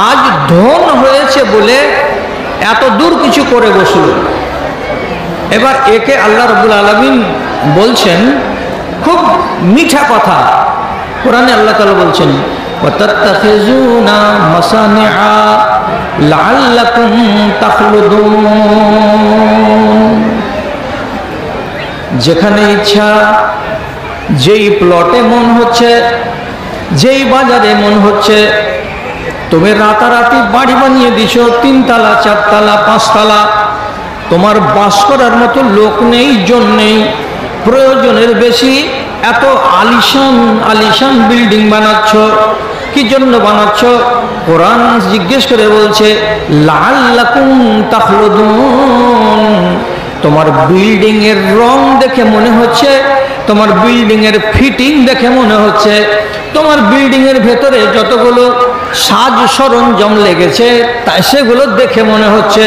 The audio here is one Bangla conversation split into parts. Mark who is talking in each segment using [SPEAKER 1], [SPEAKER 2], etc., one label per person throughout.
[SPEAKER 1] আজ ধন হয়েছে বলে এত দূর কিছু করে বসল। এবার একে আল্লাহ রাব্বুল আলামিন বলছেন খুব মিঠা কথা। কোরআনে আল্লাহ তাআলা বলছেন ওয়াতাত্তাখিজুনা মাসানিআ লাআল্লাকুম তাখলুদুন। যেখানে ইচ্ছা, যেই প্লটে মন হচ্ছে, যেই বাজারে মন হচ্ছে, তুমি রাতারাতি বাড়ি বানিয়ে দিছো 3 তলা 4 তলা 5 তলা। তোমার বাস করার মতো লোক নেই, জন নেই, প্রয়োজনের বেশি এত আলিশান আলিশান বিল্ডিং বানাচ্ছ। কি জন্য বানাচ্ছ? কোরআন জিজ্ঞেস করে বলছে লাআল্লাকুম তাখলুদুন। তোমার বিল্ডিং এর রং দেখে মনে হচ্ছে, তোমার বিল্ডিং এর ফিটিং দেখে মনে হচ্ছে, তোমার বিল্ডিং এর ভেতরে যতগুলো সাজ সরঞ্জাম লেগেছে তাই সেগুলো দেখে মনে হচ্ছে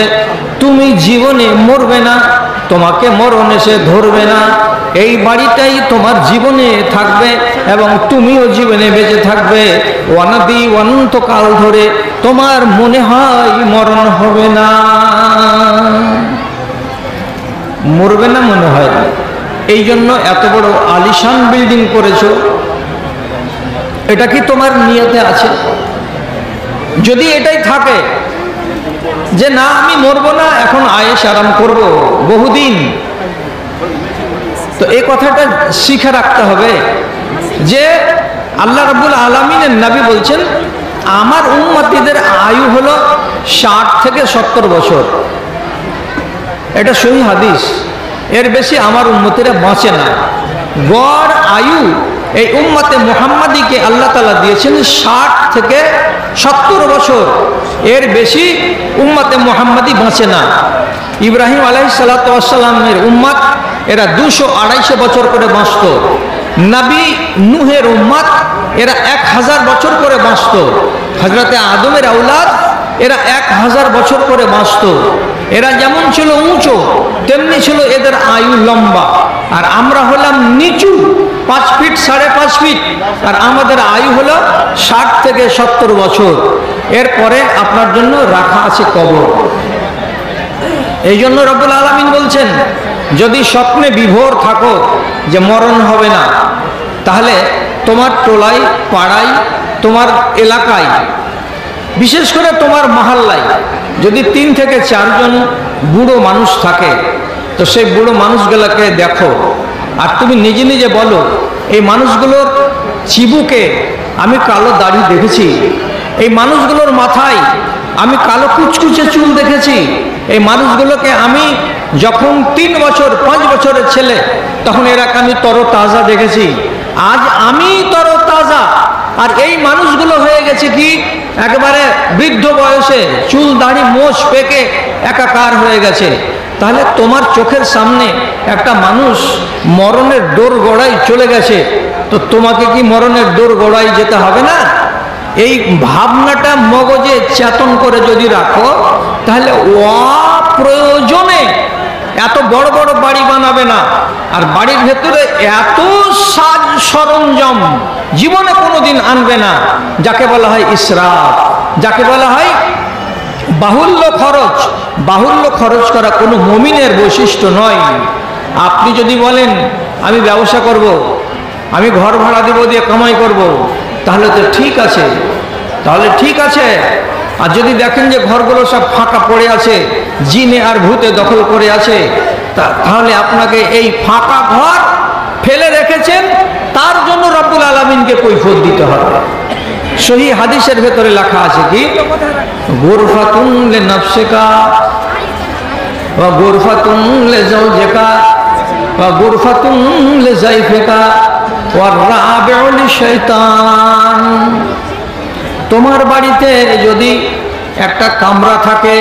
[SPEAKER 1] তুমি জীবনে মরবে না, তোমাকে মরণ এসে ধরবে না। এই বাড়িটাই তোমার জীবনে থাকবে এবং তুমিও জীবনে বেঁচে থাকবে অনাদি অনন্তকাল ধরে। তোমার মনে হয় মরণ হবে না, মরবে না মনে হয়। এই জন্য এত বড় আলিশান বিল্ডিং করেছো। এটা কি তোমার নিয়তে আছে? যদি এটাই থাকে যে না আমি মরবো না, এখন আয়েশ আরাম করব বহুদিন, তো এই কথাটা শিখে রাখতে হবে যে আল্লাহ রাব্বুল আলামিনের নবী বলছেন আমার উম্মতীদের আয়ু হলো 60 থেকে 70 বছর। এটা সহিহ হাদিস। এর বেশি আমার উম্মতীরা বাঁচে না। গড় আয়ু এই উম্মতে মুহাম্মাদীকে আল্লাহ তাআলা দিয়েছেন 60 থেকে 70 বছর। এর বেশি উম্মতে মুহাম্মাদী বাঁচে না। ইব্রাহিম আলাইহিস সালাতু ওয়াস সালামের উম্মত এরা 200-250 বছর করে বাঁচত। নবী নূহের উম্মত এরা 1000 বছর করে বাঁচত। হযরতে আদমের আওলাদ এরা 1000 বছর করে বাঁচত। এরা যেমন ছিল উঁচু তেমনি ছিল এদের আয়ু লম্বা। আর আমরা হলাম নিচু 5 ফিট 5.5 ফিট, আর আমাদের আয়ু হলো 60 থেকে 70 বছর। এরপরে আপনার জন্য রাখা আছে কবর। এই জন্য রব্বুল আলামিন বলছেন যদি স্বপ্নে বিভোর থাকো যে মরণ হবে না, তাহলে তোমার টোলায় পাড়ায় তোমার এলাকায় বিশেষ করে তোমার মহল্লায় যদি 3 থেকে 4 জন বুড়ো মানুষ থাকে, তো সেই বুড়ো মানুষগুলোকে দেখো আর তুমি নিজে নিজে বলো এই মানুষগুলোর চিবুকে আমি কালো দাড়ি দেখেছি, এই মানুষগুলোর মাথায় আমি কালো কুচকুচে চুল দেখেছি, এই মানুষগুলোকে আমি যখন 3 বছর 5 বছরের ছেলে তখন এরাকে আমি তরতাজা দেখেছি, আজ আমি তরতাজা। আর এই মানুষগুলো হয়ে গেছে কি একেবারে বৃদ্ধ বয়সে, চুল দাড়ি মোছ পেকে একাকার হয়ে গেছে। তাহলে তোমার চোখের সামনে একটা মানুষ মরণের দোর গোড়ায় চলে গেছে, তো তোমাকে কি মরণের দোর গোড়ায় যেতে হবে না? এই ভাবনাটা মগজে চেতন করে যদি রাখো, তাহলে অপ্রয়োজনে এত বড় বড় বাড়ি বানাবে না। আর বাড়ির ভেতরে এত সাজ সরঞ্জাম জীবনে কোনোদিন আনবে না, যাকে বলা হয় ইসরাফ, যাকে বলা হয় বাহুল্য খরচ। বাহুল্য খরচ করা কোনো মুমিনের বৈশিষ্ট্য নয়। আপনি যদি বলেন আমি ব্যবসা করব, আমি ঘর ভাড়া দেব, দিয়ে কামাই করব, তাহলে তো ঠিক আছে, তাহলে ঠিক আছে। আর যদি দেখেন যে ঘরগুলো সব ফাঁকা পড়ে আছে, জিনে আর ভূতে দখল করে আছে, তাহলে আপনাকে এই ফাঁকা ঘর ফেলে রেখেছেন, তার জন্য রব্বুল আলামিনকে কৈফিয়ত দিতে হবে। সহিহ হাদিসের ভেতরে লেখা আছে কি গুরফাতুন লিনাফসিকা ওয়া গুরফাতুন লিজাওজিকা ওয়া গুরফাতুন লিজাইফিকা ওয়া রাবিউ লিশাইতান। তোমার বাড়িতে যদি একটা কামরা থাকে,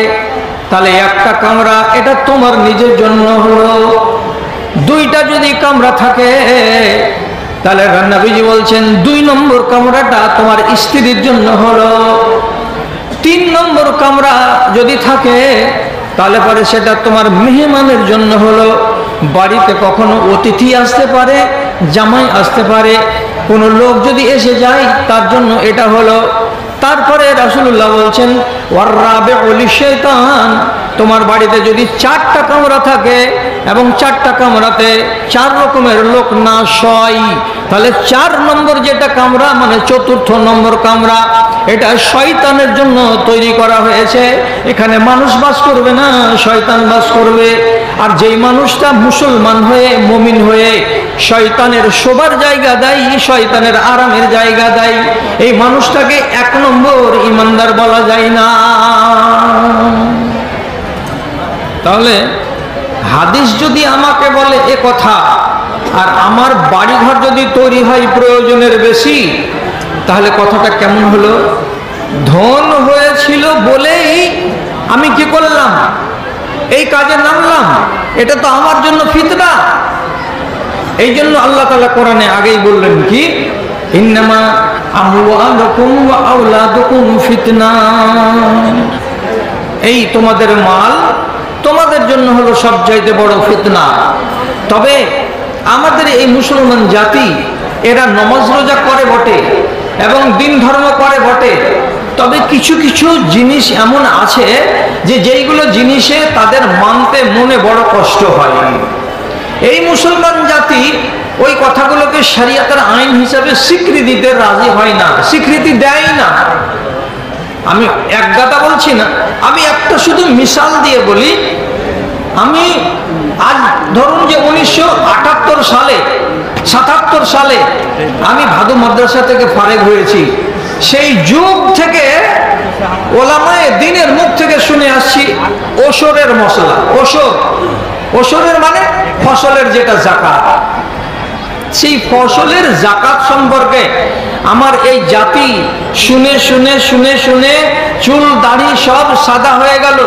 [SPEAKER 1] তাহলে একটা কামরা এটা তোমার নিজের জন্য হলো। 2টা যদি কামরা থাকে, তাহলে নবীজি বলছেন 2 নম্বর কামরাটা তোমার স্ত্রীর জন্য হলো। 3 নম্বর কামরা যদি থাকে, তাহলে পরে সেটা তোমার মেহমানের জন্য হলো। বাড়িতে কখনো অতিথি আসতে পারে, জামাই আসতে পারে, কোনো লোক যদি এসে যায় তার জন্য এটা হলো। তারপরে রাসূলুল্লাহ বলছেন ওয়াররাবিউ লিশাইতান, তোমার বাড়িতে যদি 4টা কামরা থাকে এবং 4টা কামরাতে 4 রকমের লোক না শয়, তাহলে 4 নম্বর যেটা কামরা মানে 4র্থ নম্বর কামরা, এটা শয়তানের জন্য তৈরি করা হয়েছে। এখানে মানুষ বাস করবে না, শয়তান বাস করবে। আর যেই মানুষটা মুসলমান হয়ে মুমিন হয়ে শয়তানের শোবার জায়গা দেয়, শয়তানের আরামের জায়গা দেয়, এই মানুষটাকে 1 নম্বর ইমানদার বলা যায় না। তাহলে হাদিস যদি আমাকে বলে এ কথা, আর আমার বাড়িঘর যদি তৈরি হয় প্রয়োজনের বেশি, তাহলে কথাটা কেমন হলো? ধন হয়েছিল বলেই আমি কি করলাম? এই কাজে নামলাম। এটা তো আমার জন্য ফিতনা। এই জন্য আল্লাহ তাআলা কোরআনে আগেই বললেন কি, ইন্নামা আমওয়ালুকুম ওয়া আওলাদুকুম ফিতনা, এই তোমাদের মাল তোমাদের জন্য হলো সবচাইতে বড় ফিতনা। তবে আমাদের এই মুসলমান জাতি এরা নামাজ রোজা করে বটে এবং দিন ধর্ম করে বটে, তবে কিছু কিছু জিনিস এমন আছে যে যেইগুলো জিনিসে তাদের মানতে মনে বড় কষ্ট হয়। এই মুসলমান জাতি ওই কথাগুলোকে শরিয়তের আইন হিসাবে স্বীকৃতি দিতে রাজি হয় না, স্বীকৃতি দেয় না। আমি এক গাদা বলছি না, আমি একটা শুধু মিসাল দিয়ে বলি। আমি আজ ধরুন যে 1978 সালে 77 সালে আমি ভাদু মাদ্রাসা থেকে ফারেগ হয়েছি। সেই যুগ থেকে ওলামায়ে দ্বীনের মুখ থেকে শুনে আসছি ওশরের মশলা, ওশরের মানে ফসলের যেটা যাকাত, সেই ফসলের যাকাত সম্পর্কে আমার এই জাতি শুনে শুনে শুনে শুনে চুল দাড়ি সব সাদা হয়ে গেল,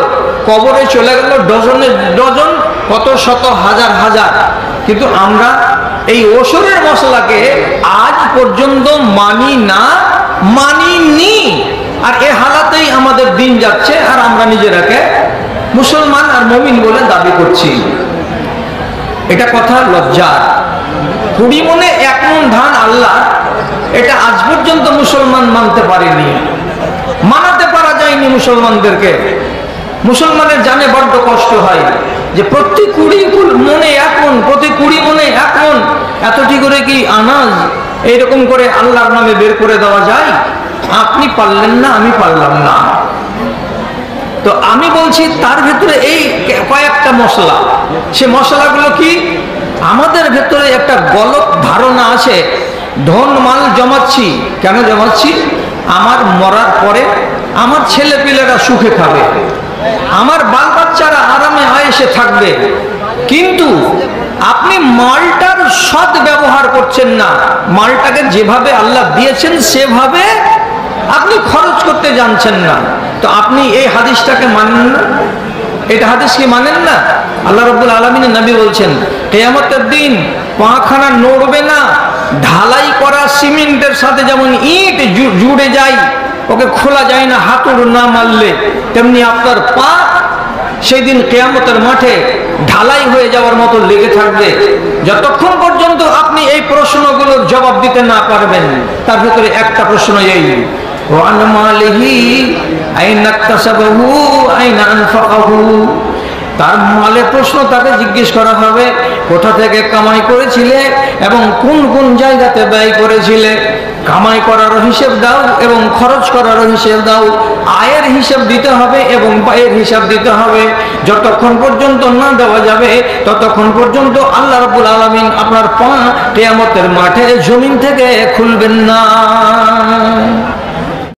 [SPEAKER 1] কবরে চলে গেল ডজনে ডজন, কত শত হাজার হাজার। কিন্তু আমরা এই ওশরের মশলাকে আজ পর্যন্ত মানি না, মানিনি। আর এ হালাতেই আমাদের দিন যাচ্ছে, আর আমরা নিজেরাকে মুসলমান আর মুমিন বলে দাবি করছি। এটা কথা লজ্জার। 20 মনে 1 মণ ধান আল্লাহ, এটা আজ পর্যন্ত মুসলমান মানতে পারেনি, মানাতে পারা যায়নি মুসলমানদেরকে। মুসলমানের জানে বড্ড কষ্ট হয় যে প্রতি 20 মনে 1 মণ, প্রতি 20 মনে 1 মণ, এতটি করে কি আনাজ এইরকম করে আল্লাহর নামে বের করে দেওয়া যায়? আপনি পারলেন না, আমি পারলাম না। তো আমি বলছি তার ভেতরে এই কয়েকটা মশলা, সে মশলাগুলো কি? আমাদের ভেতরে একটা গলত ধারণা আছে, ধন মাল জমাচ্ছি। কেন জমাচ্ছি? আমার মরার পরে আমার ছেলে পিলেরা সুখে খাবে, আমার বাল বাচ্চারা আরামে আয়েশে থাকবে। কিন্তু আপনি মালটার সৎ ব্যবহার করছেন না, মালটাকে যেভাবে আল্লাহ দিয়েছেন সেভাবে আপনি খরচ করতে জানছেন না। তো আপনি এই হাদিসটাকে মানেন না, এটা হাদিস কি মানেন না? আল্লাহ রাব্বুল আলামিনের নবী বলছেন কিয়ামতের দিন পাখানা নড়বে না, ঢালাই করা সিমেন্টের সাথে যেমন ইট জুড়ে যায়, ওকে খোলা যায় না হাতুড় না মারলে, তেমনি আপনার পা সেই দিন কিয়ামতের মাঠে ঢালাই হয়ে যাওয়ার মতো লেগে থাকবে। যতক্ষণ পর্যন্ত আপনি এই প্রশ্নগুলোর জবাব দিতে না পারবেন, তার ভিতরে একটা প্রশ্ন এই, ওয়ান মালিহি আইনা ইকতাসাবাহু আইনা আনফাকাহু, তার মালের প্রশ্ন তাকে জিজ্ঞেস করা হবে, কোথা থেকে কামাই করেছিলে এবং কোন কোন জায়গাতে ব্যয় করেছিলে। কামাই করারও হিসেব দাও এবং খরচ করারও হিসেব দাও, আয়ের হিসাব দিতে হবে এবং ব্যয়ের হিসাব দিতে হবে। যতক্ষণ পর্যন্ত না দেওয়া যাবে ততক্ষণ পর্যন্ত আল্লাহ রাব্বুল আলামিন আপনার পা কিয়ামতের মাঠে জমিন থেকে খুলবেন না।